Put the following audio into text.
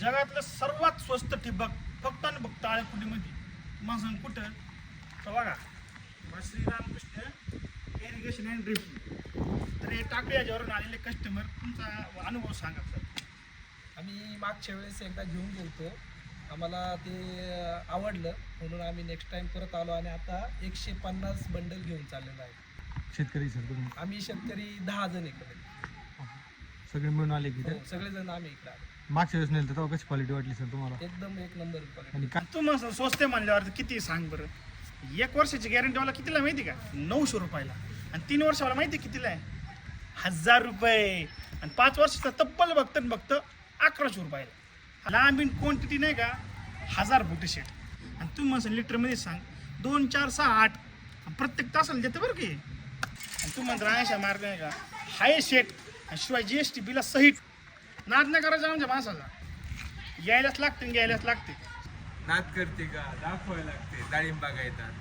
जगातलं सर्वात स्वस्त ठिबक फक्त आणि फक्त आळकुटीमध्ये. मग सांग कुठं तर बघा श्रीरामकृष्ण इरिगेशन अँड ड्रिप. तर हे टाकळे याच्यावरून आलेले कस्टमर तुमचा अनुभव सांगा सर. आम्ही मागच्या वेळेस एकदा घेऊन गेलतो, आम्हाला ते आवडलं म्हणून आम्ही नेक्स्ट टाइम परत आलो आणि आता 150 बंडल घेऊन चाललेलो आहे. शेतकरी सर तुम्ही आम्ही शेतकरी 10 जण इकडे, सगळे मिळून आले की सगळेजण आम्ही इकडे आलो. मागच्या वेळेस नेलं तर तेव्हा कशी क्वालिटी वाटली सर तुम्हाला? एकदम एक नंबर क्वालिटी. आणि काय तू मग स्वस्त म्हणल्यावर किती सांग बरं. 1 वर्षाची गॅरंटीवाला कितीला माहिती का? 900 रुपयाला. आणि 3 वर्षावाला माहिती कितीला आहे? 1000 रुपये. आणि 5 वर्षाचा तब्बल बघतं 1100 रुपयाला. लांबीन क्वांटिटी नाही का 1000 फुटी शेट. आणि तू मग लिटरमध्ये सांग 2, 4, 6, 8 प्रत्येक तासाला देतं बरं की. आणि तू म्हणतो 80 मार्ग नाही का हाय शेट. आणि शिवाय GST बिला सहित. नाद नाही करायचा आमच्या माणसाचा. यायलाच लागते घ्यायलाच लागते. नाद करते का दाखवायला लागते डाळिंब बागायतात.